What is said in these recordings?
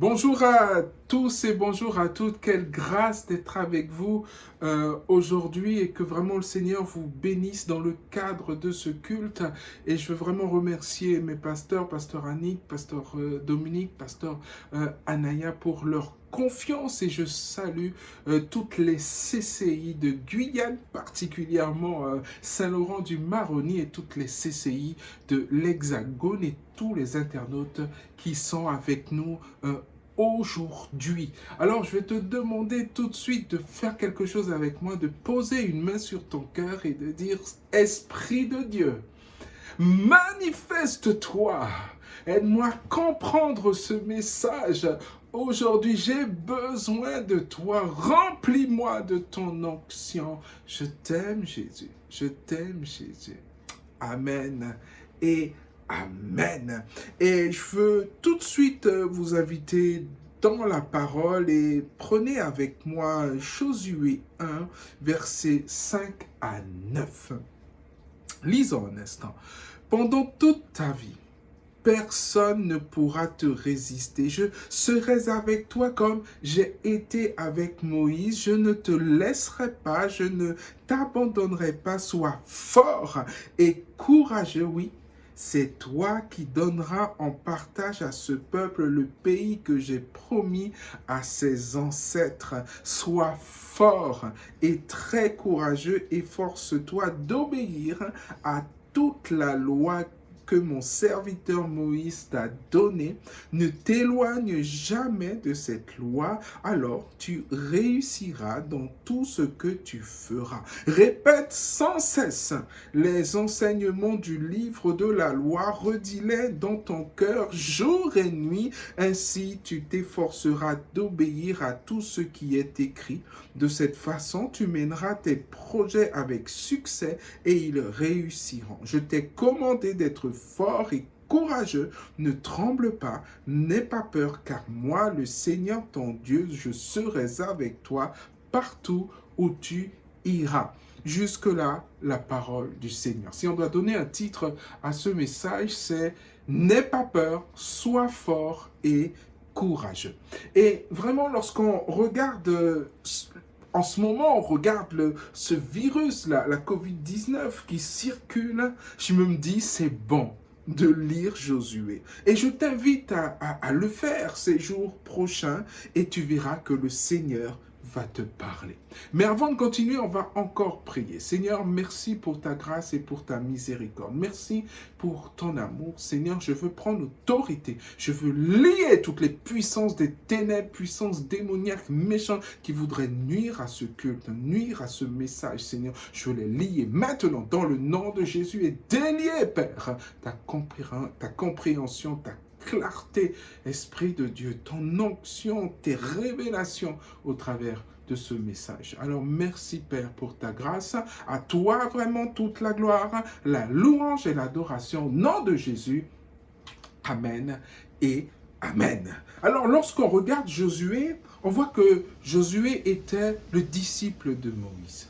Bonjour à tous et bonjour à toutes. Quelle grâce d'être avec vous aujourd'hui et que vraiment le Seigneur vous bénisse dans le cadre de ce culte. Et je veux vraiment remercier mes pasteurs, pasteur Annick, pasteur Dominique, pasteur Anaya pour leur confiance et je salue toutes les CCI de Guyane, particulièrement Saint-Laurent-du-Maroni et toutes les CCI de l'Hexagone et tous les internautes qui sont avec nous aujourd'hui. Alors, je vais te demander tout de suite de faire quelque chose avec moi, de poser une main sur ton cœur et de dire, Esprit de Dieu, manifeste-toi. Aide-moi à comprendre ce message. Aujourd'hui, j'ai besoin de toi. Remplis-moi de ton onction. Je t'aime, Jésus. Je t'aime, Jésus. Amen. Et Amen. Et je veux tout de suite vous inviter dans la parole et prenez avec moi Josué 1, versets 5 à 9. Lisons un instant. Pendant toute ta vie, personne ne pourra te résister. Je serai avec toi comme j'ai été avec Moïse. Je ne te laisserai pas, je ne t'abandonnerai pas. Sois fort et courageux, oui. C'est toi qui donneras en partage à ce peuple le pays que j'ai promis à ses ancêtres. Sois fort et très courageux, efforce-toi d'obéir à toute la loi que mon serviteur Moïse t'a donné. Ne t'éloigne jamais de cette loi, alors tu réussiras dans tout ce que tu feras. Répète sans cesse les enseignements du livre de la loi, redis-les dans ton cœur jour et nuit, ainsi tu t'efforceras d'obéir à tout ce qui est écrit. De cette façon, tu mèneras tes projets avec succès et ils réussiront. Je t'ai commandé d'être fort et courageux, ne tremble pas, n'aie pas peur, car moi, le Seigneur ton Dieu, je serai avec toi partout où tu iras. Jusque-là, la parole du Seigneur. Si on doit donner un titre à ce message, c'est « N'aie pas peur, sois fort et courageux ». Et vraiment, lorsqu'on regarde en ce moment, on regarde ce virus, la COVID-19 qui circule, je me dis, c'est bon de lire Josué. Et je t'invite à le faire ces jours prochains et tu verras que le Seigneur va te parler. Mais avant de continuer, on va encore prier. Seigneur, merci pour ta grâce et pour ta miséricorde. Merci pour ton amour. Seigneur, je veux prendre autorité. Je veux lier toutes les puissances des ténèbres, puissances démoniaques, méchantes qui voudraient nuire à ce culte, nuire à ce message. Seigneur, je veux les lier maintenant dans le nom de Jésus et délier, Père, ta compréhension, ta clarté, Esprit de Dieu, ton onction, tes révélations au travers de ce message. Alors merci Père pour ta grâce. À toi vraiment toute la gloire, la louange et l'adoration au nom de Jésus. Amen et Amen. Alors lorsqu'on regarde Josué, on voit que Josué était le disciple de Moïse.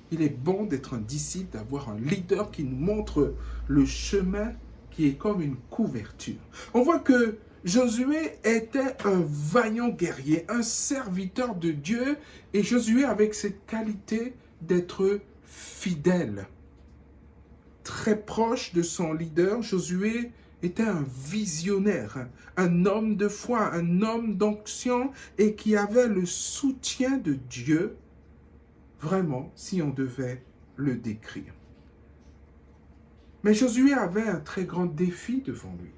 Il est bon d'être un disciple, d'avoir un leader qui nous montre le chemin qui est comme une couverture. On voit que Josué était un vaillant guerrier, un serviteur de Dieu, et Josué avec cette qualité d'être fidèle. Très proche de son leader, Josué était un visionnaire, un homme de foi, un homme d'onction et qui avait le soutien de Dieu, vraiment, si on devait le décrire. Mais Josué avait un très grand défi devant lui.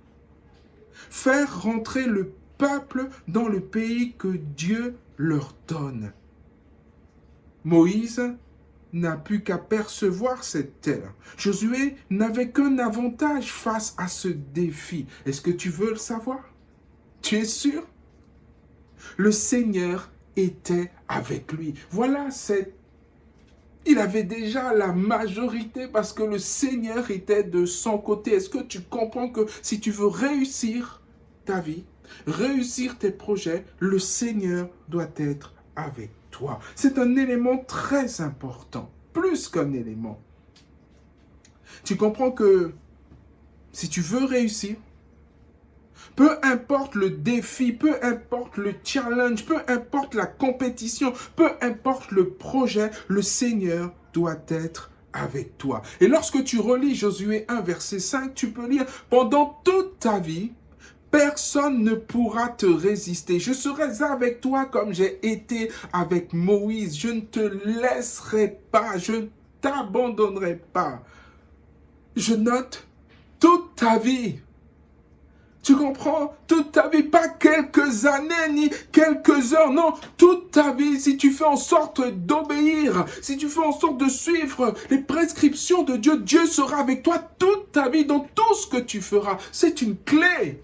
Faire rentrer le peuple dans le pays que Dieu leur donne. Moïse n'a pu qu'apercevoir cette terre. Josué n'avait qu'un avantage face à ce défi. Est-ce que tu veux le savoir? Tu es sûr? Le Seigneur était avec lui. Voilà cette il avait déjà la majorité parce que le Seigneur était de son côté. Est-ce que tu comprends que si tu veux réussir ta vie, réussir tes projets, le Seigneur doit être avec toi. C'est un élément très important, plus qu'un élément. Tu comprends que si tu veux réussir, Peu importe le défi, peu importe le challenge, peu importe la compétition, peu importe le projet, le Seigneur doit être avec toi. Et lorsque tu relis Josué 1, verset 5, tu peux lire, pendant toute ta vie, personne ne pourra te résister. Je serai avec toi comme j'ai été avec Moïse. Je ne te laisserai pas, je ne t'abandonnerai pas. Je note toute ta vie. Tu comprends? Toute ta vie, pas quelques années ni quelques heures, non, toute ta vie, si tu fais en sorte d'obéir, si tu fais en sorte de suivre les prescriptions de Dieu, Dieu sera avec toi toute ta vie dans tout ce que tu feras. C'est une clé.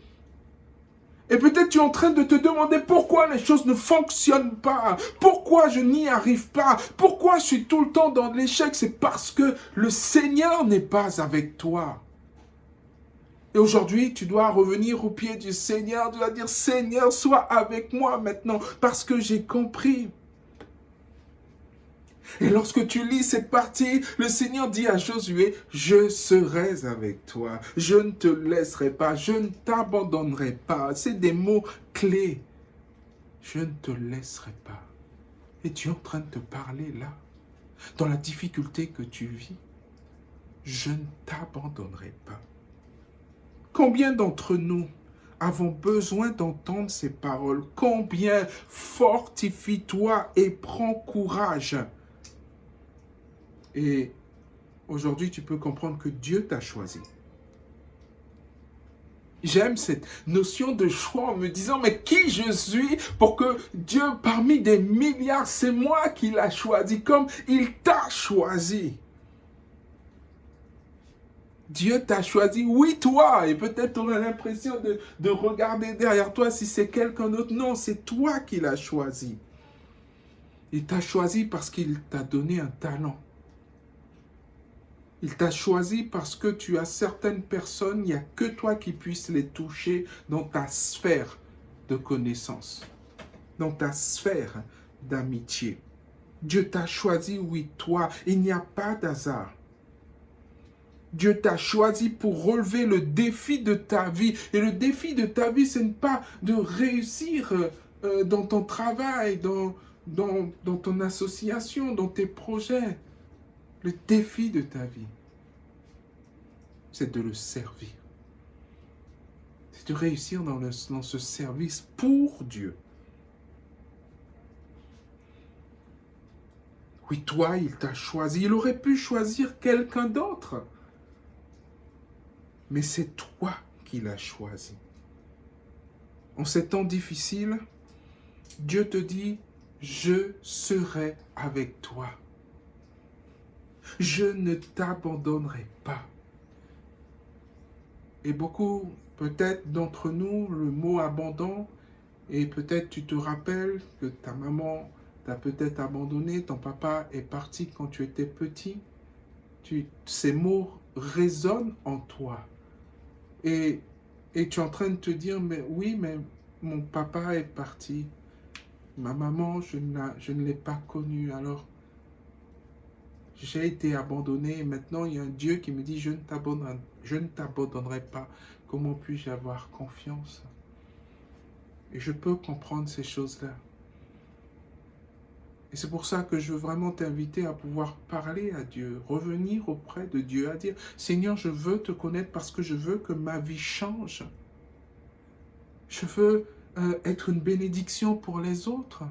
Et peut-être tu es en train de te demander pourquoi les choses ne fonctionnent pas, pourquoi je n'y arrive pas, pourquoi je suis tout le temps dans l'échec. C'est parce que le Seigneur n'est pas avec toi. Et aujourd'hui, tu dois revenir au pied du Seigneur. Tu dois dire, Seigneur, sois avec moi maintenant, parce que j'ai compris. Et lorsque tu lis cette partie, le Seigneur dit à Josué, je serai avec toi, je ne te laisserai pas, je ne t'abandonnerai pas. C'est des mots clés. Je ne te laisserai pas. Et tu es en train de te parler là, dans la difficulté que tu vis. Je ne t'abandonnerai pas. Combien d'entre nous avons besoin d'entendre ces paroles? Combien? Fortifie-toi et prends courage. Et aujourd'hui, tu peux comprendre que Dieu t'a choisi. J'aime cette notion de choix en me disant, mais qui je suis pour que Dieu, parmi des milliards, c'est moi qui l'a choisi, comme il t'a choisi. Dieu t'a choisi, oui toi, et peut-être tu auras l'impression de regarder derrière toi si c'est quelqu'un d'autre. Non, c'est toi qui l'as choisi. Il t'a choisi parce qu'il t'a donné un talent. Il t'a choisi parce que tu as certaines personnes, il n'y a que toi qui puisses les toucher dans ta sphère de connaissance, dans ta sphère d'amitié. Dieu t'a choisi, oui toi, il n'y a pas d'hasard. Dieu t'a choisi pour relever le défi de ta vie. Et le défi de ta vie, ce n'est pas de réussir dans ton travail, dans ton association, dans tes projets. Le défi de ta vie, c'est de le servir. C'est de réussir dans ce service pour Dieu. Oui, toi, il t'a choisi. Il aurait pu choisir quelqu'un d'autre. Mais c'est toi qui l'as choisi. En ces temps difficiles, Dieu te dit, je serai avec toi. Je ne t'abandonnerai pas. Et beaucoup, peut-être d'entre nous, le mot abandon, et peut-être tu te rappelles que ta maman t'a peut-être abandonné, ton papa est parti quand tu étais petit. Ces mots résonnent en toi. Et tu es en train de te dire, mais oui, mais mon papa est parti. Ma maman, je ne l'ai pas connue. Alors, j'ai été abandonné et maintenant il y a un Dieu qui me dit, je ne t'abandonnerai pas. Comment puis-je avoir confiance? Et je peux comprendre ces choses-là. Et c'est pour ça que je veux vraiment t'inviter à pouvoir parler à Dieu, revenir auprès de Dieu, à dire, Seigneur, je veux te connaître parce que je veux que ma vie change. Je veux être une bénédiction pour les autres.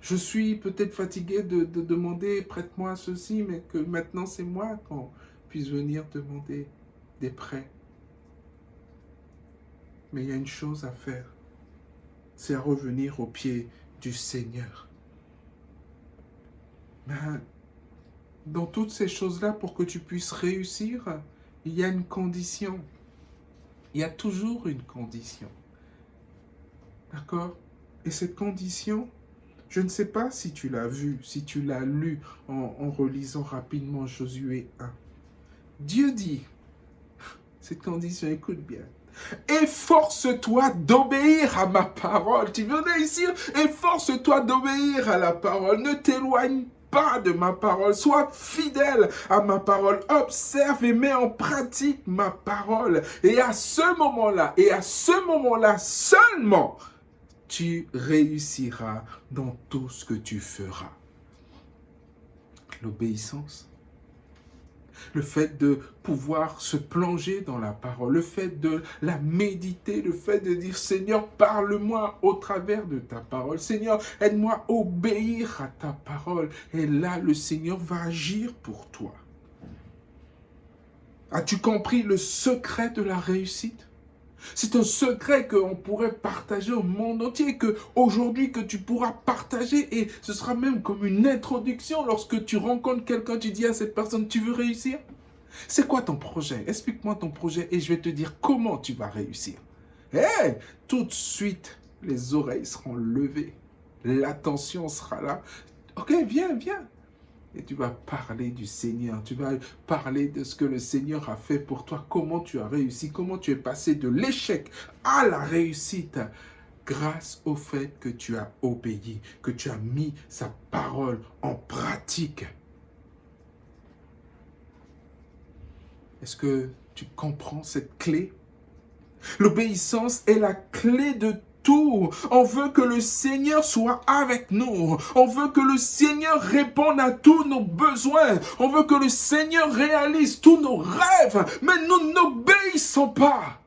Je suis peut-être fatigué de demander, prête-moi ceci, mais que maintenant c'est moi qu'on puisse venir demander des prêts. Mais il y a une chose à faire, c'est à revenir au pied du Seigneur. Ben, dans toutes ces choses-là, pour que tu puisses réussir, il y a une condition. Il y a toujours une condition. D'accord? Et cette condition, je ne sais pas si tu l'as vue, si tu l'as lu en relisant rapidement Josué 1. Dieu dit, cette condition, écoute bien, efforce-toi d'obéir à ma parole. Tu veux réussir? Efforce-toi d'obéir à la parole. Ne t'éloigne pas de ma parole. Sois fidèle à ma parole. Observe et mets en pratique ma parole. Et à ce moment-là seulement, tu réussiras dans tout ce que tu feras. L'obéissance. Le fait de pouvoir se plonger dans la parole, le fait de la méditer, le fait de dire Seigneur, parle-moi au travers de ta parole. Seigneur, aide-moi à obéir à ta parole. Et là, le Seigneur va agir pour toi. As-tu compris le secret de la réussite? C'est un secret qu'on pourrait partager au monde entier, qu'aujourd'hui que tu pourras partager, et ce sera même comme une introduction lorsque tu rencontres quelqu'un, tu dis à cette personne, tu veux réussir? C'est quoi ton projet? Explique-moi ton projet et je vais te dire comment tu vas réussir. Hey, tout de suite, les oreilles seront levées, l'attention sera là. Ok, viens. Et tu vas parler du Seigneur, tu vas parler de ce que le Seigneur a fait pour toi, comment tu as réussi, comment tu es passé de l'échec à la réussite grâce au fait que tu as obéi, que tu as mis sa parole en pratique. Est-ce que tu comprends cette clé? L'obéissance est la clé de tout. On veut que le Seigneur soit avec nous. On veut que le Seigneur réponde à tous nos besoins. On veut que le Seigneur réalise tous nos rêves. Mais nous n'obéissons pas.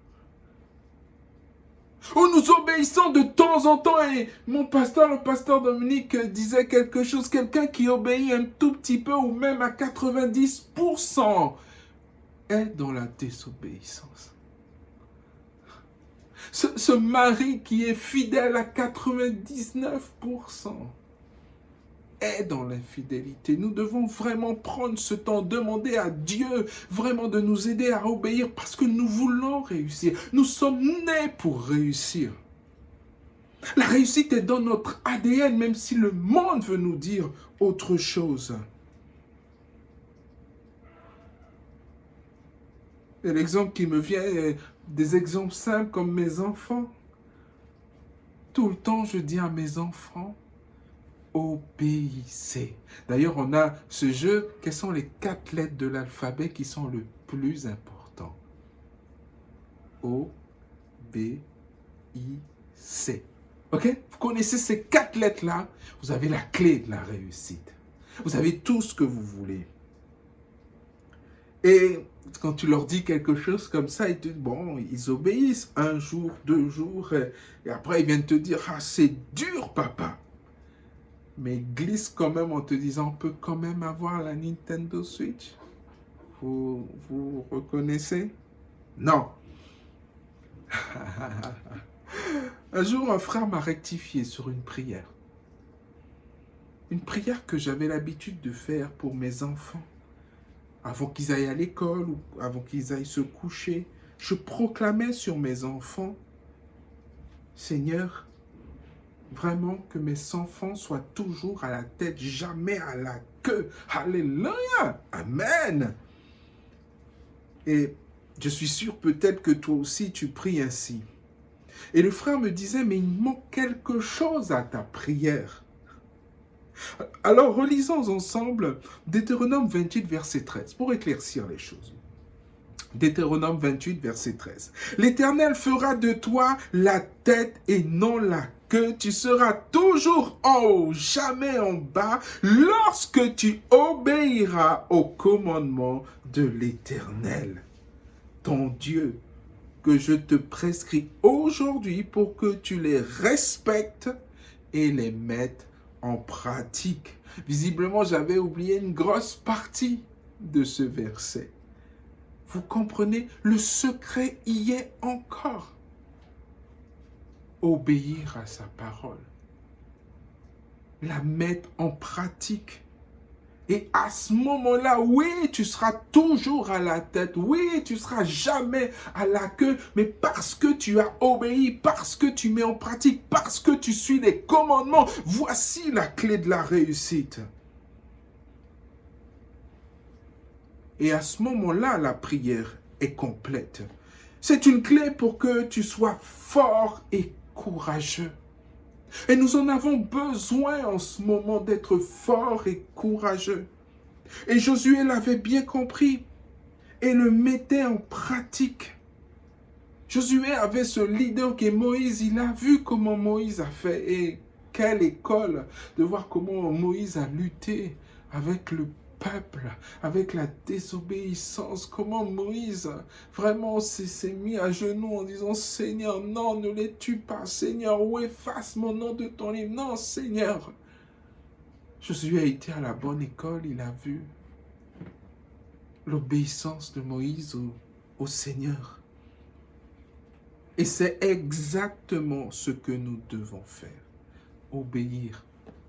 Ou nous obéissons de temps en temps. Et mon pasteur, le pasteur Dominique, disait quelque chose. Quelqu'un qui obéit un tout petit peu ou même à 90% est dans la désobéissance. Ce mari qui est fidèle à 99% est dans l'infidélité. Nous devons vraiment prendre ce temps, demander à Dieu vraiment de nous aider à obéir parce que nous voulons réussir. Nous sommes nés pour réussir. La réussite est dans notre ADN, même si le monde veut nous dire autre chose. Et l'exemple qui me vient est des exemples simples comme mes enfants. Tout le temps, je dis à mes enfants, obéissez. D'ailleurs, on a ce jeu, quelles sont les 4 lettres de l'alphabet qui sont le plus importants? O, B, I, C. Ok? Vous connaissez ces 4 lettres-là, vous avez la clé de la réussite. Vous avez tout ce que vous voulez. Et quand tu leur dis quelque chose comme ça, ils te disent, bon, ils obéissent 1 jour, 2 jours, et après ils viennent te dire, ah, c'est dur, papa. Mais ils glissent quand même en te disant, on peut quand même avoir la Nintendo Switch. Vous reconnaissez? Non. Un jour, un frère m'a rectifié sur une prière. Une prière que j'avais l'habitude de faire pour mes enfants. Avant qu'ils aillent à l'école ou avant qu'ils aillent se coucher, je proclamais sur mes enfants, Seigneur, vraiment que mes enfants soient toujours à la tête, jamais à la queue. Alléluia, amen. Et je suis sûr peut-être que toi aussi tu pries ainsi. Et le frère me disait, mais il manque quelque chose à ta prière. Alors, relisons ensemble Deutéronome 28, verset 13, pour éclaircir les choses. Deutéronome 28, verset 13. L'Éternel fera de toi la tête et non la queue. Tu seras toujours en haut, jamais en bas, lorsque tu obéiras au commandement de l'Éternel, ton Dieu, que je te prescris aujourd'hui pour que tu les respectes et les mettes en pratique. Visiblement, j'avais oublié une grosse partie de ce verset. Vous comprenez, le secret y est encore. Obéir à sa parole. La mettre en pratique. Et à ce moment-là, oui, tu seras toujours à la tête. Oui, tu seras jamais à la queue. Mais parce que tu as obéi, parce que tu mets en pratique, parce que tu suis les commandements, voici la clé de la réussite. Et à ce moment-là, la prière est complète. C'est une clé pour que tu sois fort et courageux. Et nous en avons besoin en ce moment d'être forts et courageux. Et Josué l'avait bien compris et le mettait en pratique. Josué avait ce leader qui est Moïse. Il a vu comment Moïse a fait et quelle école de voir comment Moïse a lutté avec le peuple, avec la désobéissance, comment Moïse vraiment s'est mis à genoux en disant Seigneur, non, ne les tue pas, Seigneur, ou efface mon nom de ton livre, non, Seigneur. Josué a été à la bonne école, il a vu l'obéissance de Moïse au Seigneur. Et c'est exactement ce que nous devons faire, obéir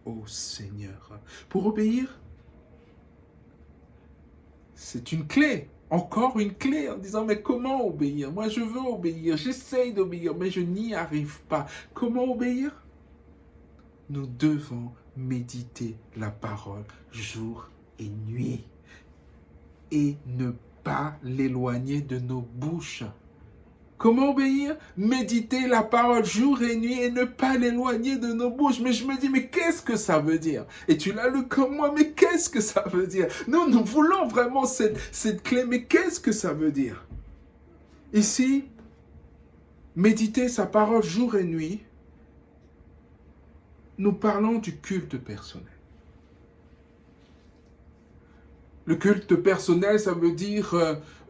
au Seigneur. Pour obéir, c'est une clé, encore une clé, en disant, mais comment obéir? Moi, je veux obéir, j'essaye d'obéir, mais je n'y arrive pas. Comment obéir? Nous devons méditer la parole jour et nuit et ne pas l'éloigner de nos bouches. Comment obéir? Méditer la parole jour et nuit et ne pas l'éloigner de nos bouches. Mais je me dis, mais qu'est-ce que ça veut dire? Et tu l'as lu comme moi, mais qu'est-ce que ça veut dire? Nous voulons vraiment cette clé, mais qu'est-ce que ça veut dire? Ici, méditer sa parole jour et nuit, nous parlons du culte personnel. Le culte personnel, ça veut dire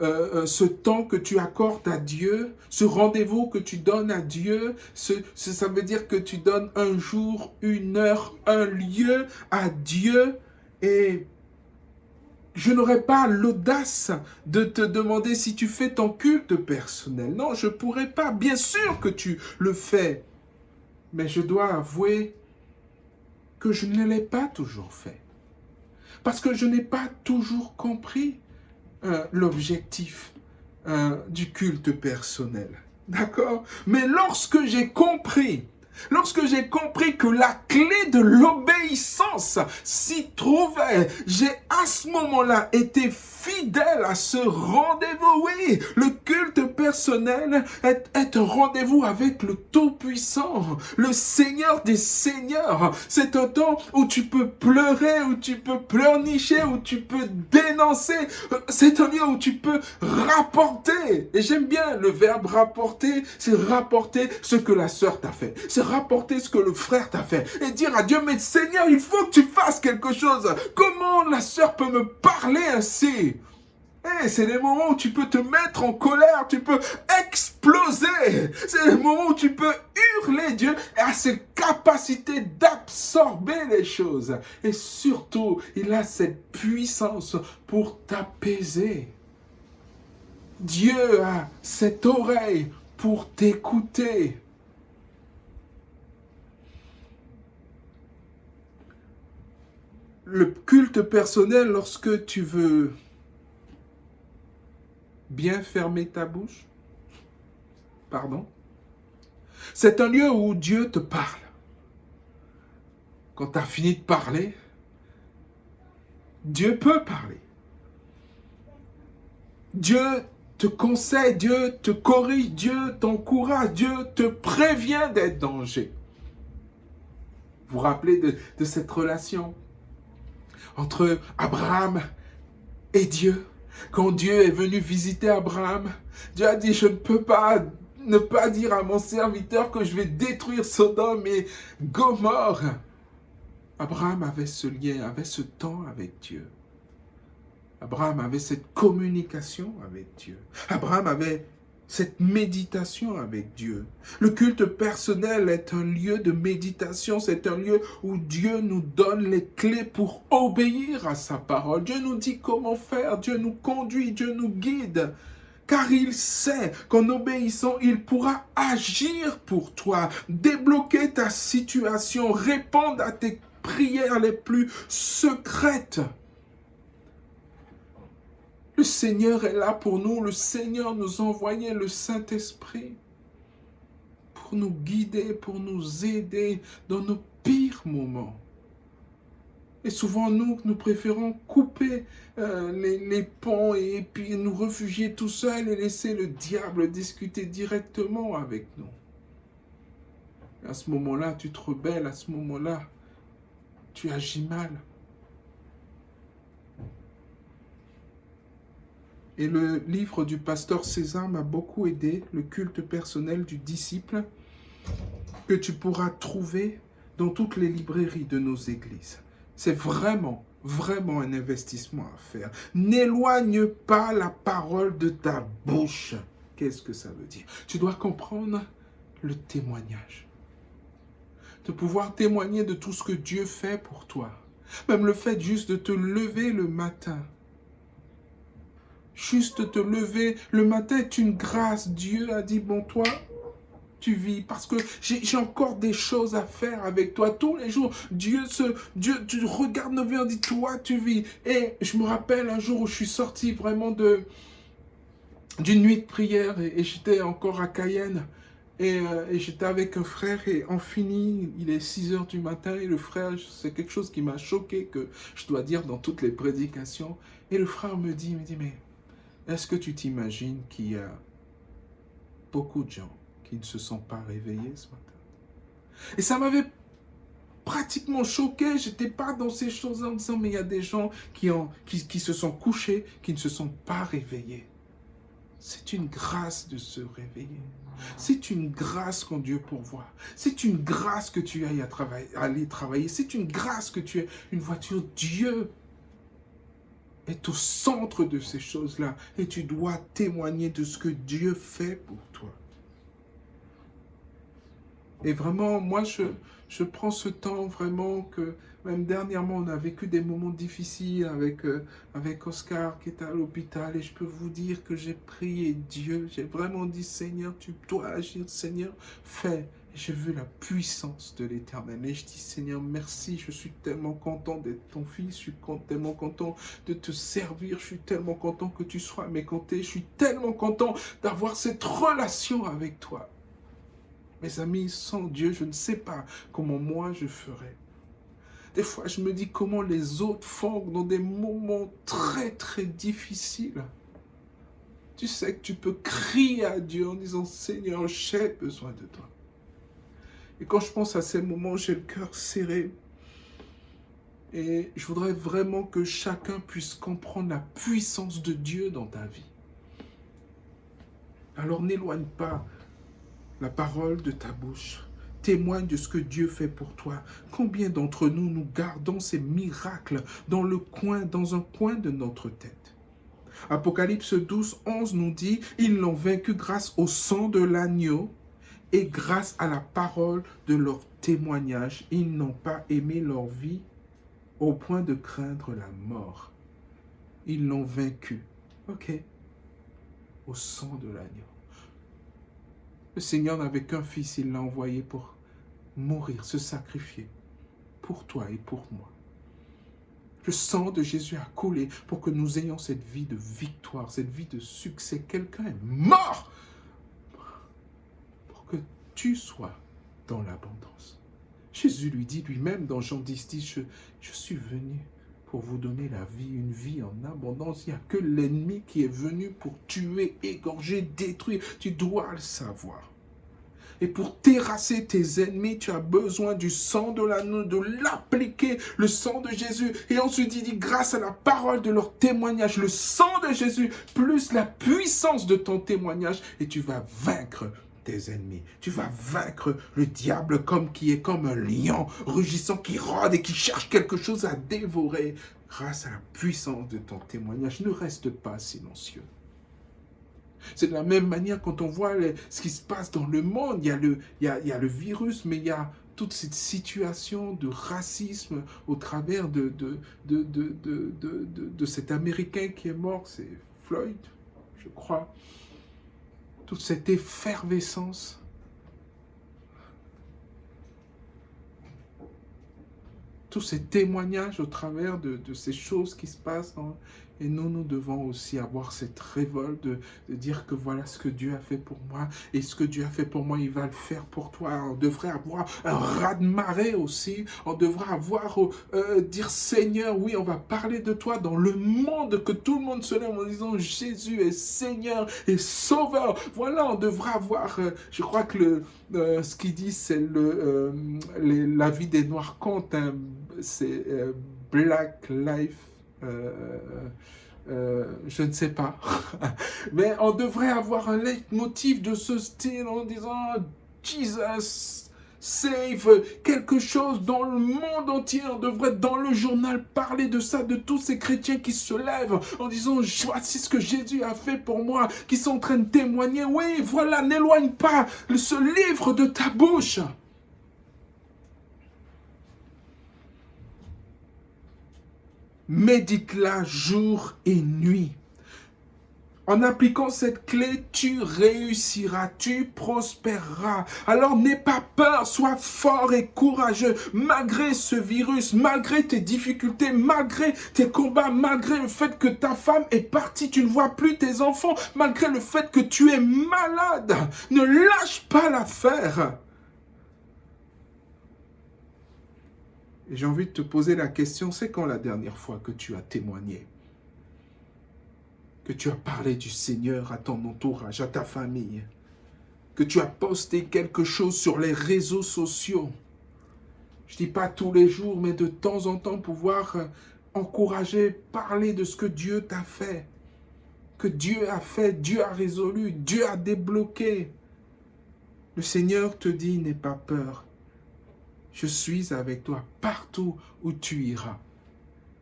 ce temps que tu accordes à Dieu, ce rendez-vous que tu donnes à Dieu. Ça veut dire que tu donnes un jour, une heure, un lieu à Dieu. Et je n'aurais pas l'audace de te demander si tu fais ton culte personnel. Non, je ne pourrais pas. Bien sûr que tu le fais. Mais je dois avouer que je ne l'ai pas toujours fait. Parce que je n'ai pas toujours compris l'objectif du culte personnel. D'accord? Mais lorsque j'ai compris que la clé de l'obéissance s'y trouvait, j'ai à ce moment-là été fidèle à ce rendez-vous. Oui, le culte personnel est un rendez-vous avec le Tout-Puissant, le Seigneur des Seigneurs. C'est un temps où tu peux pleurer, où tu peux pleurnicher, où tu peux dénoncer. C'est un lieu où tu peux rapporter. Et j'aime bien le verbe rapporter, c'est rapporter ce que la sœur t'a fait. C'est rapporter ce que le frère t'a fait. Et dire à Dieu, mais Seigneur, il faut que tu fasses quelque chose. Comment la sœur peut me parler ainsi? C'est les moments où tu peux te mettre en colère, tu peux exploser. C'est les moments où tu peux hurler. Dieu a cette capacité d'absorber les choses. Et surtout, il a cette puissance pour t'apaiser. Dieu a cette oreille pour t'écouter. Le culte personnel, lorsque tu veux bien fermer ta bouche, c'est un lieu où Dieu te parle. Quand tu as fini de parler, Dieu peut parler. Dieu te conseille, Dieu te corrige, Dieu t'encourage, Dieu te prévient des dangers. Vous vous rappelez de cette relation entre Abraham et Dieu? Quand Dieu est venu visiter Abraham, Dieu a dit, je ne peux pas ne pas dire à mon serviteur que je vais détruire Sodome et Gomorrhe. Abraham avait ce lien, avait ce temps avec Dieu. Abraham avait cette communication avec Dieu. Abraham avait cette méditation avec Dieu. Le culte personnel est un lieu de méditation, c'est un lieu où Dieu nous donne les clés pour obéir à sa parole. Dieu nous dit comment faire, Dieu nous conduit, Dieu nous guide. Car il sait qu'en obéissant, il pourra agir pour toi, débloquer ta situation, répondre à tes prières les plus secrètes. Le Seigneur est là pour nous. Le Seigneur nous a envoyé le Saint-Esprit pour nous guider, pour nous aider dans nos pires moments. Et souvent, nous préférons couper les ponts et puis nous réfugier tout seuls et laisser le diable discuter directement avec nous. Et à ce moment-là, tu te rebelles, à ce moment-là, tu agis mal. Et le livre du pasteur César m'a beaucoup aidé, le culte personnel du disciple, que tu pourras trouver dans toutes les librairies de nos églises. C'est vraiment, vraiment un investissement à faire. N'éloigne pas la parole de ta bouche. Qu'est-ce que ça veut dire? Tu dois comprendre le témoignage. De pouvoir témoigner de tout ce que Dieu fait pour toi. Même le fait juste de te lever le matin. Juste te lever le matin est une grâce. Dieu a dit, bon, toi, tu vis, parce que j'ai encore des choses à faire avec toi. Tous les jours, Dieu, tu regardes nos vies, on dit, toi, tu vis. Et je me rappelle un jour où je suis sorti vraiment d'une nuit de prière et j'étais encore à Cayenne. Et j'étais avec un frère et on finit, il est 6 heures du matin et le frère, c'est quelque chose qui m'a choqué, que je dois dire dans toutes les prédications. Et le frère me dit, mais est-ce que tu t'imagines qu'il y a beaucoup de gens qui ne se sont pas réveillés ce matin? Et ça m'avait pratiquement choqué. Je n'étais pas dans ces choses en disant, mais il y a des gens qui se sont couchés, qui ne se sont pas réveillés. C'est une grâce de se réveiller. C'est une grâce quand Dieu pourvoit. C'est une grâce que tu ailles aller travailler. C'est une grâce que tu aies une voiture. Dieu est au centre de ces choses-là. Et tu dois témoigner de ce que Dieu fait pour toi. Et vraiment, moi, je prends ce temps vraiment que, même dernièrement, on a vécu des moments difficiles avec Oscar qui est à l'hôpital. Et je peux vous dire que j'ai prié Dieu. J'ai vraiment dit, Seigneur, tu dois agir. Seigneur, fais. J'ai vu la puissance de l'Éternel. Et je dis, Seigneur, merci. Je suis tellement content d'être ton fils. Je suis tellement content de te servir. Je suis tellement content que tu sois à mes côtés. Je suis tellement content d'avoir cette relation avec toi. Mes amis, sans Dieu, je ne sais pas comment moi je ferais. Des fois, je me dis comment les autres font dans des moments très, très difficiles. Tu sais que tu peux crier à Dieu en disant, Seigneur, j'ai besoin de toi. Et quand je pense à ces moments, j'ai le cœur serré. Et je voudrais vraiment que chacun puisse comprendre la puissance de Dieu dans ta vie. Alors n'éloigne pas la parole de ta bouche. Témoigne de ce que Dieu fait pour toi. Combien d'entre nous, nous gardons ces miracles dans un coin de notre tête? Apocalypse 12, 11 nous dit, ils l'ont vaincu grâce au sang de l'agneau et grâce à la parole de leur témoignage. Ils n'ont pas aimé leur vie au point de craindre la mort. Ils l'ont vaincu. Ok? Au sang de l'agneau. Le Seigneur n'avait qu'un fils, il l'a envoyé pour mourir, se sacrifier pour toi et pour moi. Le sang de Jésus a coulé pour que nous ayons cette vie de victoire, cette vie de succès. Quelqu'un est mort pour que tu sois dans l'abondance. Jésus lui dit lui-même dans Jean 10, je suis venu pour vous donner la vie, une vie en abondance. Il n'y a que l'ennemi qui est venu pour tuer, égorger, détruire. Tu dois le savoir. Et pour terrasser tes ennemis, tu as besoin du sang de l'agneau, de l'appliquer, le sang de Jésus. Et ensuite, il dit, grâce à la parole de leur témoignage, le sang de Jésus, plus la puissance de ton témoignage, et tu vas vaincre tes ennemis. Tu vas vaincre le diable qui est comme un lion rugissant, qui rôde et qui cherche quelque chose à dévorer. Grâce à la puissance de ton témoignage, ne reste pas silencieux. C'est de la même manière quand on voit ce qui se passe dans le monde. Il y a le virus, mais il y a toute cette situation de racisme au travers de cet Américain qui est mort, c'est Floyd, je crois. Toute cette effervescence. Tous ces témoignages au travers de ces choses qui se passent. Et nous devons aussi avoir cette révolte de dire que voilà ce que Dieu a fait pour moi. Et ce que Dieu a fait pour moi, il va le faire pour toi. On devrait avoir un raz-de-marée aussi. On devrait avoir, dire Seigneur, oui, on va parler de toi dans le monde, que tout le monde se lève en disant Jésus est Seigneur et Sauveur. Voilà, on devrait avoir, je crois que ce qu'il dit, c'est la vie des Noirs compte. Hein, c'est Black Life. Je ne sais pas. Mais on devrait avoir un leitmotiv de ce style en disant Jesus save quelque chose dans le monde entier. On devrait dans le journal parler de ça, de tous ces chrétiens qui se lèvent en disant voici ce que Jésus a fait pour moi, qui sont en train de témoigner. Oui, voilà, n'éloigne pas ce livre de ta bouche. Médite-la jour et nuit. En appliquant cette clé, tu réussiras, tu prospéreras. Alors n'aie pas peur, sois fort et courageux. Malgré ce virus, malgré tes difficultés, malgré tes combats, malgré le fait que ta femme est partie, tu ne vois plus tes enfants, malgré le fait que tu es malade, ne lâche pas l'affaire. Et j'ai envie de te poser la question, c'est quand la dernière fois que tu as témoigné? Que tu as parlé du Seigneur à ton entourage, à ta famille? Que tu as posté quelque chose sur les réseaux sociaux? Je ne dis pas tous les jours, mais de temps en temps pouvoir encourager, parler de ce que Dieu t'a fait. Que Dieu a fait, Dieu a résolu, Dieu a débloqué. Le Seigneur te dit, n'aie pas peur. Je suis avec toi partout où tu iras.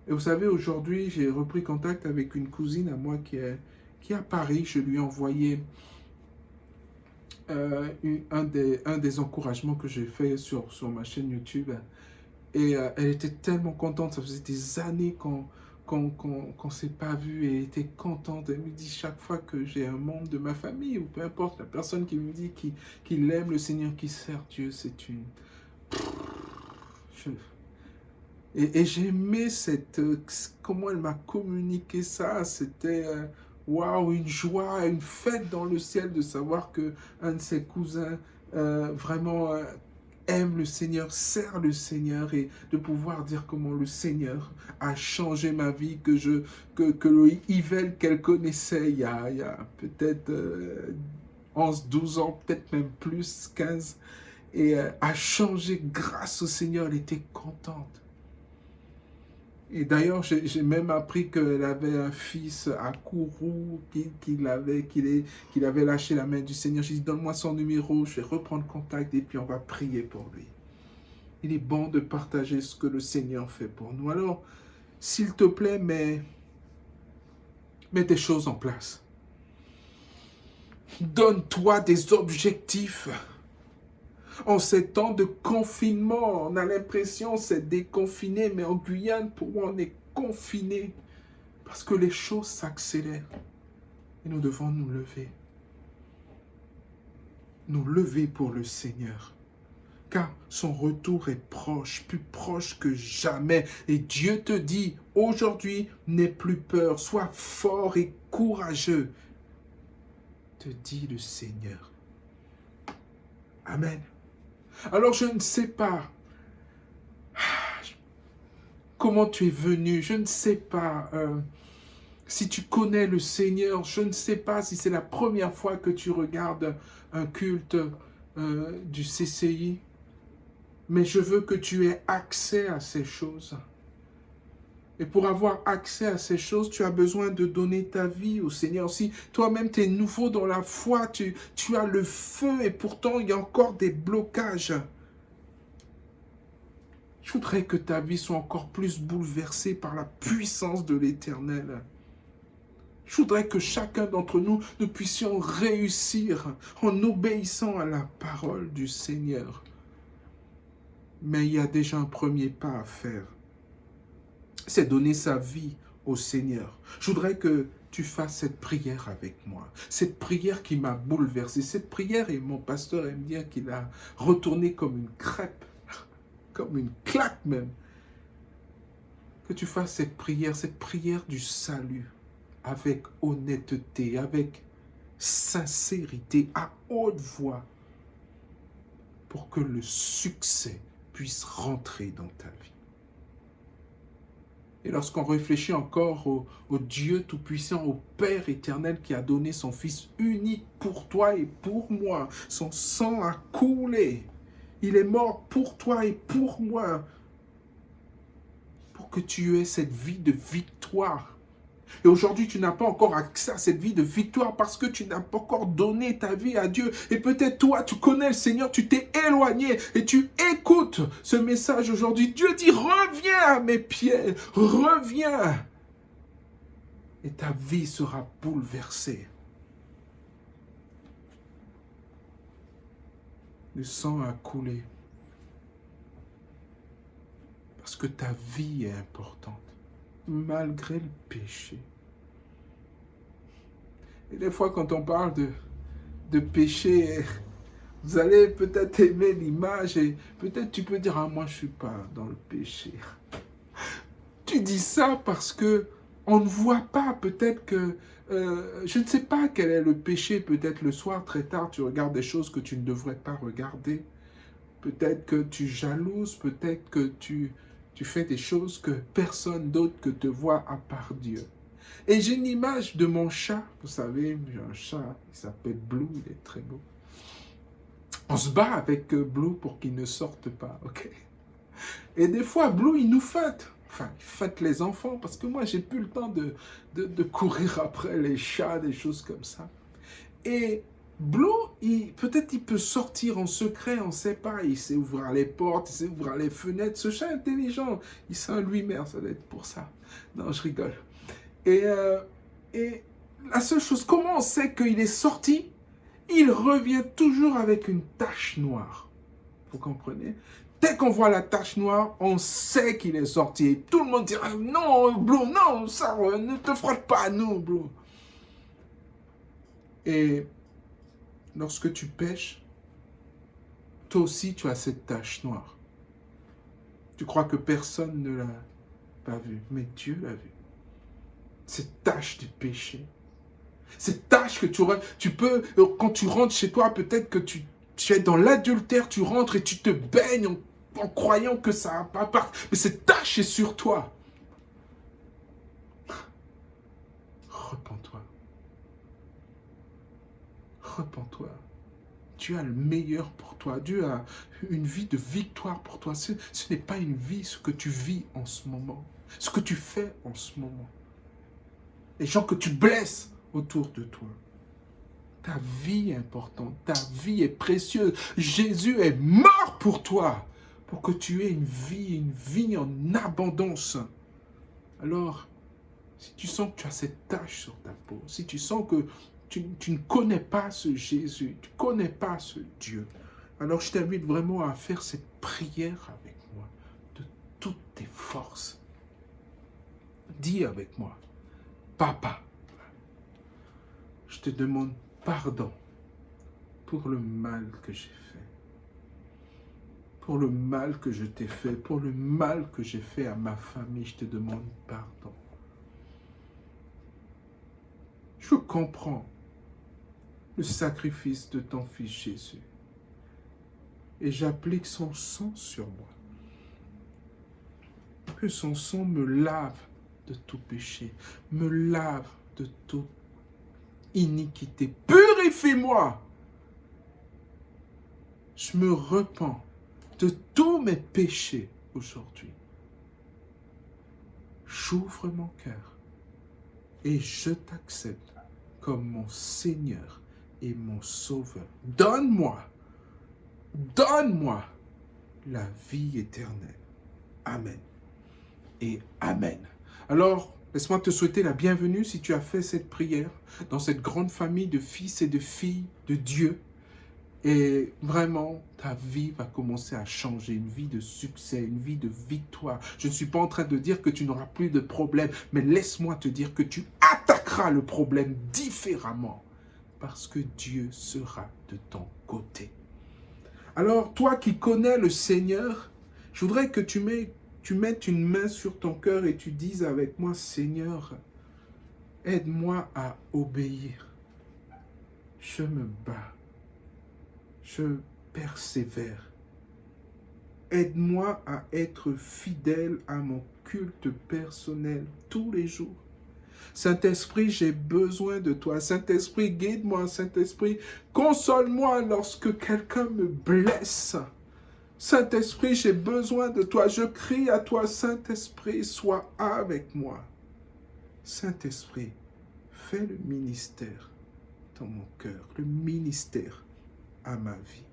Et vous savez, aujourd'hui, j'ai repris contact avec une cousine à moi qui est à Paris. Je lui ai envoyé un des encouragements que j'ai fait sur ma chaîne YouTube. Et elle était tellement contente. Ça faisait des années qu'on ne s'est pas vu et elle était contente. Elle me dit chaque fois que j'ai un membre de ma famille, ou peu importe, la personne qui me dit qu'il aime le Seigneur, qui sert Dieu, c'est une... Et j'aimais comment elle m'a communiqué ça. C'était waouh, une joie, une fête dans le ciel de savoir que un de ses cousins vraiment aime le Seigneur, sert le Seigneur, et de pouvoir dire comment le Seigneur a changé ma vie, que le Yvel qu'elle connaissait il y a peut-être 11, 12 ans, peut-être même plus, 15, et a changé grâce au Seigneur. Elle était contente. Et d'ailleurs, j'ai même appris qu'elle avait un fils à Kourou, qu'il avait lâché la main du Seigneur. J'ai dit, donne-moi son numéro, je vais reprendre contact et puis on va prier pour lui. Il est bon de partager ce que le Seigneur fait pour nous. Alors, s'il te plaît, mets des choses en place. Donne-toi des objectifs. En ces temps de confinement, on a l'impression c'est déconfiné, mais en Guyane, pour moi, on est confiné parce que les choses s'accélèrent et nous devons nous lever. Nous lever pour le Seigneur, car son retour est proche, plus proche que jamais. Et Dieu te dit, aujourd'hui, n'aie plus peur, sois fort et courageux, te dit le Seigneur. Amen. Alors je ne sais pas comment tu es venu, je ne sais pas si tu connais le Seigneur, je ne sais pas si c'est la première fois que tu regardes un culte du CCI, mais je veux que tu aies accès à ces choses. Et pour avoir accès à ces choses, tu as besoin de donner ta vie au Seigneur. Si toi-même tu es nouveau dans la foi, tu as le feu et pourtant il y a encore des blocages. Je voudrais que ta vie soit encore plus bouleversée par la puissance de l'Éternel. Je voudrais que chacun d'entre nous, nous puissions réussir en obéissant à la parole du Seigneur. Mais il y a déjà un premier pas à faire. C'est donner sa vie au Seigneur. Je voudrais que tu fasses cette prière avec moi. Cette prière qui m'a bouleversé. Cette prière, et mon pasteur aime dire qu'il a retourné comme une crêpe, comme une claque même. que tu fasses cette prière du salut, avec honnêteté, avec sincérité, à haute voix, pour que le succès puisse rentrer dans ta vie. Et lorsqu'on réfléchit encore au Dieu Tout-Puissant, au Père éternel qui a donné son Fils unique pour toi et pour moi, son sang a coulé. Il est mort pour toi et pour moi, pour que tu aies cette vie de victoire. Et aujourd'hui, tu n'as pas encore accès à cette vie de victoire parce que tu n'as pas encore donné ta vie à Dieu. Et peut-être toi, tu connais le Seigneur, tu t'es éloigné et tu écoutes ce message aujourd'hui. Dieu dit, reviens à mes pieds, reviens. Et ta vie sera bouleversée. Le sang a coulé parce que ta vie est importante, malgré le péché. Et des fois, quand on parle de péché, vous allez peut-être aimer l'image et peut-être tu peux dire, ah, moi je ne suis pas dans le péché. Tu dis ça parce que on ne voit pas, peut-être que, je ne sais pas quel est le péché, peut-être le soir très tard, tu regardes des choses que tu ne devrais pas regarder. Peut-être que tu jalouses, peut-être que tu fais des choses que personne d'autre que te voit à part Dieu. Et j'ai une image de mon chat, vous savez, j'ai un chat, il s'appelle Blue, il est très beau. On se bat avec Blue pour qu'il ne sorte pas, ok? Et des fois, Blue, il nous fête. Enfin, il fête les enfants, parce que moi, j'ai plus le temps de courir après les chats, des choses comme ça. Et Blue, peut-être il peut sortir en secret, on ne sait pas. Il sait ouvrir les portes, il sait ouvrir les fenêtres. Ce chat intelligent, il sait un lui-même, ça doit être pour ça. Non, je rigole. Et la seule chose, comment on sait qu'il est sorti? Il revient toujours avec une tache noire. Vous comprenez? Dès qu'on voit la tache noire, on sait qu'il est sorti. Et tout le monde dira, non, Blue, non, ça, ne te frotte pas à nous, Blue. Et lorsque tu pêches, toi aussi, tu as cette tache noire. Tu crois que personne ne l'a pas vue, mais Dieu l'a vue. Cette tache du péché. Cette tache que tu peux, quand tu rentres chez toi, peut-être que tu es dans l'adultère, tu rentres et tu te baignes en croyant que ça va pas partir. Mais cette tache est sur toi. Repends-toi. Repends-toi. Dieu a le meilleur pour toi. Dieu a une vie de victoire pour toi. Ce n'est pas une vie, ce que tu vis en ce moment. Ce que tu fais en ce moment. Les gens que tu blesses autour de toi. Ta vie est importante. Ta vie est précieuse. Jésus est mort pour toi. Pour que tu aies une vie en abondance. Alors, si tu sens que tu as cette tache sur ta peau, si tu sens que tu ne connais pas ce Jésus, tu ne connais pas ce Dieu, alors je t'invite vraiment à faire cette prière avec moi, de toutes tes forces. Dis avec moi, Papa, je te demande pardon pour le mal que j'ai fait, pour le mal que je t'ai fait, pour le mal que j'ai fait à ma famille, je te demande pardon. Je comprends le sacrifice de ton Fils Jésus. Et j'applique son sang sur moi. Que son sang me lave de tout péché, me lave de toute iniquité. Purifie-moi. Je me repens de tous mes péchés aujourd'hui. J'ouvre mon cœur et je t'accepte comme mon Seigneur et mon Sauveur. Donne-moi la vie éternelle. Amen et Amen. Alors, laisse-moi te souhaiter la bienvenue si tu as fait cette prière dans cette grande famille de fils et de filles de Dieu. Et vraiment, ta vie va commencer à changer, une vie de succès, une vie de victoire. Je ne suis pas en train de dire que tu n'auras plus de problème, mais laisse-moi te dire que tu attaqueras le problème différemment, parce que Dieu sera de ton côté. Alors, toi qui connais le Seigneur, je voudrais que tu tu mettes une main sur ton cœur et tu dises avec moi, Seigneur, aide-moi à obéir. Je me bats. Je persévère. Aide-moi à être fidèle à mon culte personnel tous les jours. Saint-Esprit, j'ai besoin de toi. Saint-Esprit, guide-moi. Saint-Esprit, console-moi lorsque quelqu'un me blesse. Saint-Esprit, j'ai besoin de toi. Je crie à toi, Saint-Esprit, sois avec moi. Saint-Esprit, fais le ministère dans mon cœur, le ministère à ma vie.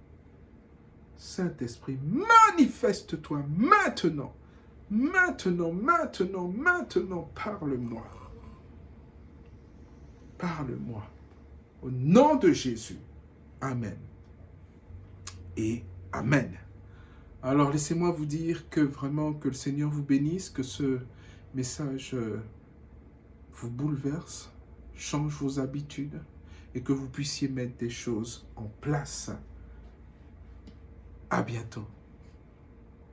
Saint-Esprit, manifeste-toi maintenant. Maintenant, maintenant, maintenant, parle-moi. Parle-moi. Au nom de Jésus. Amen. Et Amen. Alors, laissez-moi vous dire que vraiment, que le Seigneur vous bénisse, que ce message vous bouleverse, change vos habitudes et que vous puissiez mettre des choses en place. À bientôt.